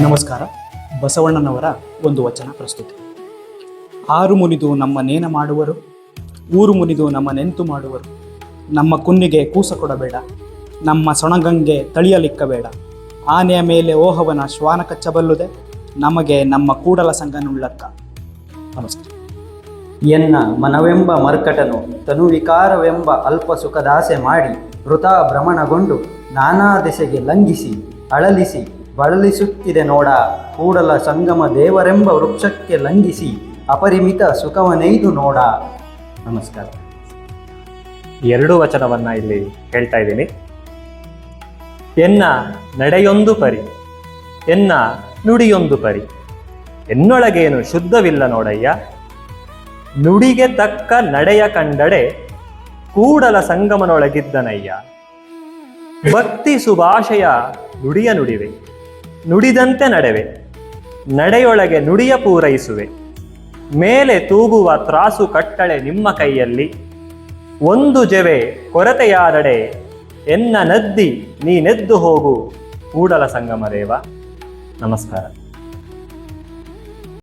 ನಮಸ್ಕಾರ. ಬಸವಣ್ಣನವರ ಒಂದು ವಚನ ಪ್ರಸ್ತುತಿ. ಆರು ಮುನಿದು ನಮ್ಮ ನೇನ ಮಾಡುವರು, ಊರು ಮುನಿದು ನಮ್ಮ ನೆಂತು ಮಾಡುವರು. ನಮ್ಮ ಕುನ್ನಿಗೆ ಕೂಸ ಕೊಡಬೇಡ, ನಮ್ಮ ಸೊಣಗಂಗೆ ತಳಿಯಲಿಕ್ಕಬೇಡ. ಆನೆಯ ಮೇಲೆ ಓಹವನ ಶ್ವಾನ ಕಚ್ಚಬಲ್ಲುದೆ, ನಮಗೆ ನಮ್ಮ ಕೂಡಲ ಸಂಗನುಳ್ಳಕ್ಕ. ನಮಸ್ಕಾರ. ಎನ್ನ ಮನವೆಂಬ ಮರ್ಕಟನು ತನುವಿಕಾರವೆಂಬ ಅಲ್ಪ ಸುಖದಾಸೆ ಮಾಡಿ ವೃಥಾ ಭ್ರಮಣಗೊಂಡು ನಾನಾ ದಿಸೆಗೆ ಲಂಘಿಸಿ ಅಳಲಿಸಿ ಬಳಲಿಸುತ್ತಿದೆ ನೋಡ. ಕೂಡಲ ಸಂಗಮ ದೇವರೆಂಬ ವೃಕ್ಷಕ್ಕೆ ಲಂಘಿಸಿ ಅಪರಿಮಿತ ಸುಖವನೈದು ನೋಡ. ನಮಸ್ಕಾರ. ಎರಡು ವಚನವನ್ನ ಇಲ್ಲಿ ಹೇಳ್ತಾ ಇದ್ದೀನಿ. ಎನ್ನ ನಡೆಯೊಂದು ಪರಿ, ಎನ್ನ ನುಡಿಯೊಂದು ಪರಿ, ಎನ್ನೊಳಗೇನು ಶುದ್ಧವಿಲ್ಲ ನೋಡಯ್ಯ. ನುಡಿಗೆ ತಕ್ಕ ನಡೆಯ ಕಂಡಡೆ ಕೂಡಲ ಸಂಗಮನೊಳಗಿದ್ದನಯ್ಯ. ಭಕ್ತಿ ಸುಭಾಷೆಯ ನುಡಿಯ ನುಡಿವೆ, ನುಡಿದಂತೆ ನಡೆವೆ, ನಡೆಯೊಳಗೆ ನುಡಿಯ ಪೂರೈಸುವೆ. ಮೇಲೆ ತೂಗುವ ತ್ರಾಸು ಕಟ್ಟಳೆ ನಿಮ್ಮ ಕೈಯಲ್ಲಿ, ಒಂದು ಜೆವೆ ಕೊರತೆಯಾದಡೆ ಎನ್ನ ನದ್ದಿ ನೀನೆದ್ದು ಹೋಗು ಕೂಡಲ ಸಂಗಮ ದೇವ. ನಮಸ್ಕಾರ.